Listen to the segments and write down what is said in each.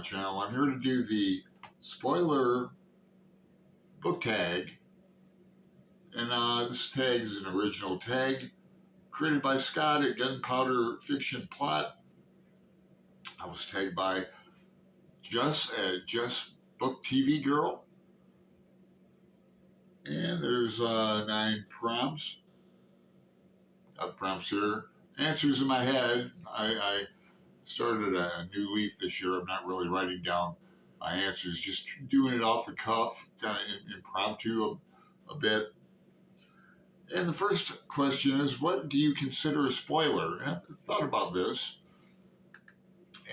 channel. I'm here to do the spoiler book tag. And this tag is an original tag created by Scott at Gunpowder Fiction Plot. I was tagged by Just Book TV Girl. And there's 9 prompts. Got the prompts here. Answers in my head. I started a new leaf this year. I'm not really writing down my answers, just doing it off the cuff, kind of impromptu a bit. And the first question is, what do you consider a spoiler? And I've thought about this.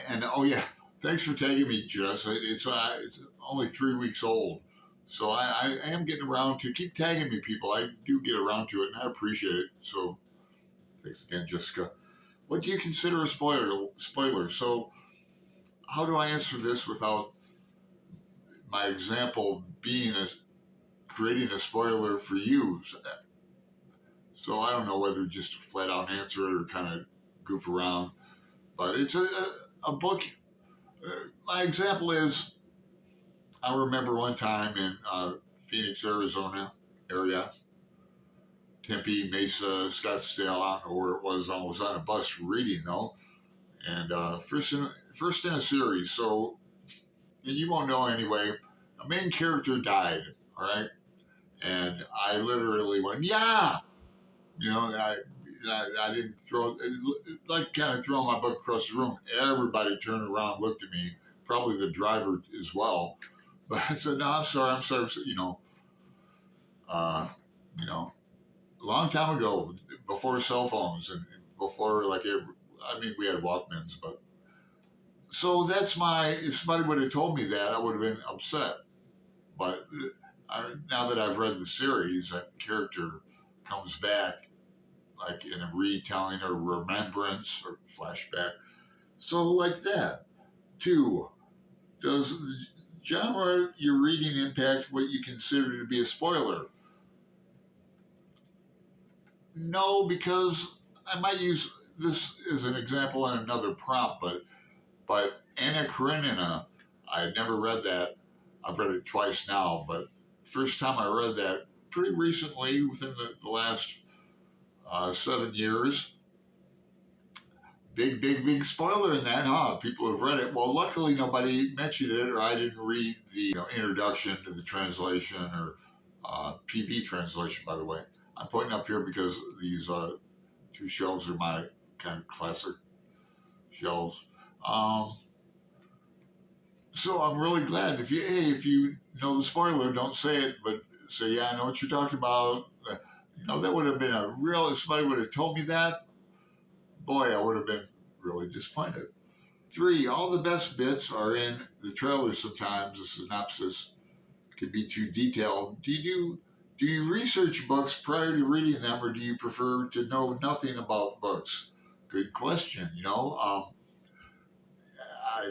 And oh yeah, thanks for tagging me, Jess. It's only 3 weeks old. So I am getting around to keep tagging me, people. I do get around to it, and I appreciate it. So thanks again, Jessica. What do you consider a spoiler? So how do I answer this without my example being creating a spoiler for you? So I don't know whether just to flat out answer it or kind of goof around. But it's a book. My example is, I remember one time in Phoenix, Arizona area, Tempe, Mesa, Scottsdale, I don't know where it was. I was on a bus reading though, and first in a series. So, and you won't know anyway. A main character died. All right, and I literally went, yeah. You know, I didn't throw, like kind of throwing my book across the room. Everybody turned around, looked at me. Probably the driver as well. But I said, no, I'm sorry. A long time ago, before cell phones and before we had Walkmans, but so that's if somebody would have told me that, I would have been upset. But now that I've read the series, that character comes back like in a retelling or remembrance or flashback. So like that. 2, does the genre you're reading impact what you consider to be a spoiler? No, because I might use this as an example in another prompt, but Anna Karenina, I had never read that. I've read it twice now, but first time I read that pretty recently, within the last 7 years. Big spoiler in that, huh? People have read it. Well, luckily nobody mentioned it, or I didn't read the introduction to the translation or PV translation, by the way. I'm putting up here because these 2 shelves are my kind of classic shelves. So I'm really glad. If you know the spoiler, don't say it, but say, yeah, I know what you're talking about. That would have been if somebody would have told me that, boy, I would have been really disappointed. 3, all the best bits are in the trailer sometimes. The synopsis can be too detailed. Do you research books prior to reading them, or do you prefer to know nothing about books? Good question, I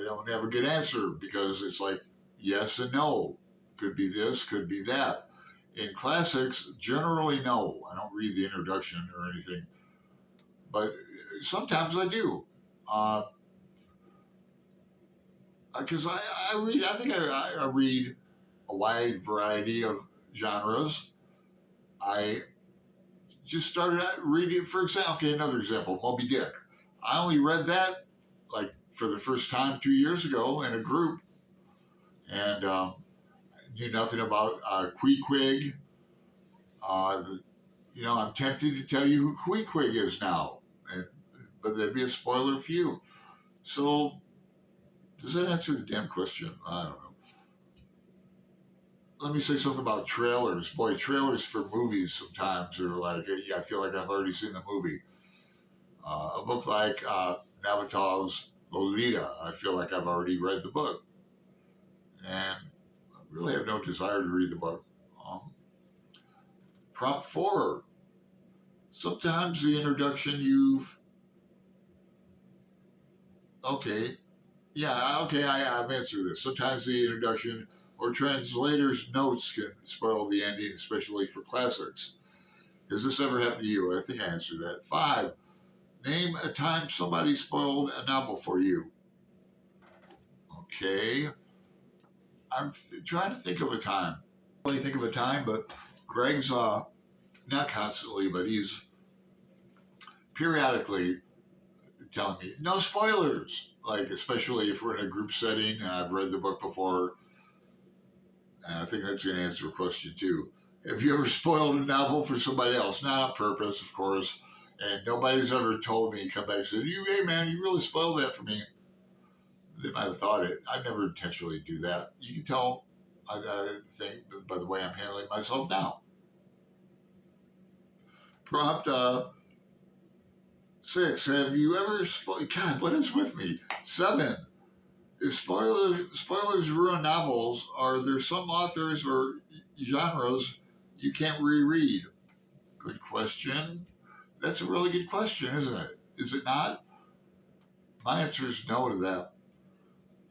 don't have a good answer because it's like yes and no. Could be this, could be that. In classics, generally no. I don't read the introduction or anything, but sometimes I do. Because I read, I think I read a wide variety of genres. I just started reading, for example, another example, Moby Dick. I only read that like for the first time 2 years ago in a group, and knew nothing about Queequeg. I'm tempted to tell you who Queequeg is now, but that'd be a spoiler for you. So, does that answer the damn question? I don't know. Let me say something about trailers. Boy, trailers for movies sometimes are like, yeah, I feel like I've already seen the movie. A book like Nabotov's Lolita, I feel like I've already read the book. And I really have no desire to read the book. Prompt 4. Sometimes the introduction I've answered this. Sometimes the introduction or translator's notes can spoil the ending, especially for classics. Has this ever happened to you? I think I answered that. 5. Name a time somebody spoiled a novel for you. Okay. I'm trying to think of a time. I don't really think of a time, but Greg's not constantly, but he's periodically telling me no spoilers. Like especially if we're in a group setting and I've read the book before, and I think that's going to answer a question too. Have you ever spoiled a novel for somebody else? Not on purpose, of course. And nobody's ever told me, come back and said, hey man, you really spoiled that for me. They might have thought it. I never intentionally do that. You can tell, I think, by the way I'm handling myself now. Prompt 6. Have you ever spoiled? God, what is with me? 7. If spoilers ruin novels, are there some authors or genres you can't reread? Good question. That's a really good question, isn't it? Is it not? My answer is no to that.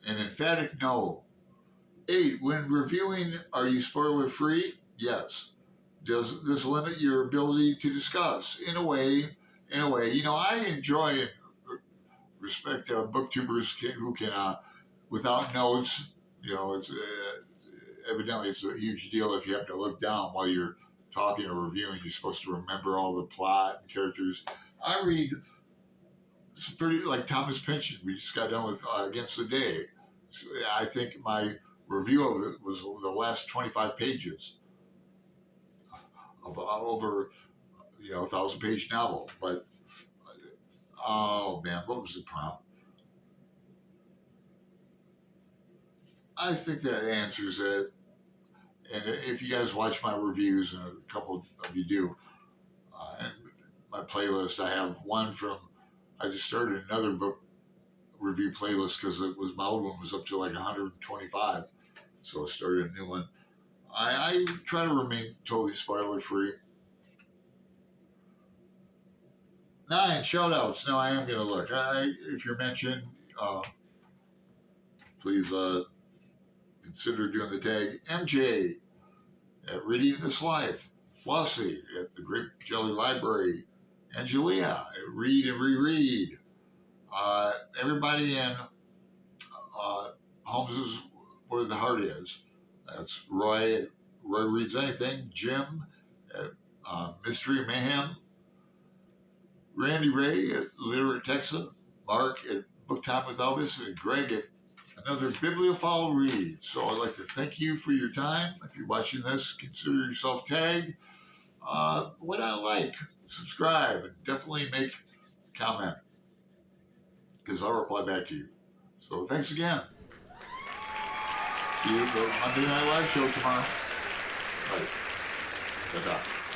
An emphatic no. 8. When reviewing, are you spoiler free? Yes. Does this limit your ability to discuss? In a way. I enjoy and respect booktubers who can, without notes, it's evidently it's a huge deal if you have to look down while you're talking or reviewing. You're supposed to remember all the plot and characters. I read, it's pretty like Thomas Pynchon. We just got done with Against the Day. So I think my review of it was the last 25 pages of over 1,000-page novel. But oh man, what was the prompt? I think that answers it. And if you guys watch my reviews, and a couple of you do, and my playlist, I have one from. I just started another book review playlist because it was my old one was up to like 125, so I started a new one. I try to remain totally spoiler free. 9 shout outs. Now I am gonna look. If you're mentioned, please consider doing the tag. MJ at Reading This Life, Flossy at the Grape Jelly Library, Angelia at Read and Reread. Everybody in Homes is Where the Heart Is. That's Roy at Roy Reads Anything, Jim at Mystery Mayhem, Randy Ray at Literate Texan, Mark at Book Time with Elvis, and Greg at Another Bibliophile Read. So I'd like to thank you for your time. If you're watching this, consider yourself tagged. What I like, subscribe, and definitely make a comment because I'll reply back to you. So thanks again. See you at the Monday Night Live show tomorrow. Bye. Ta-ta.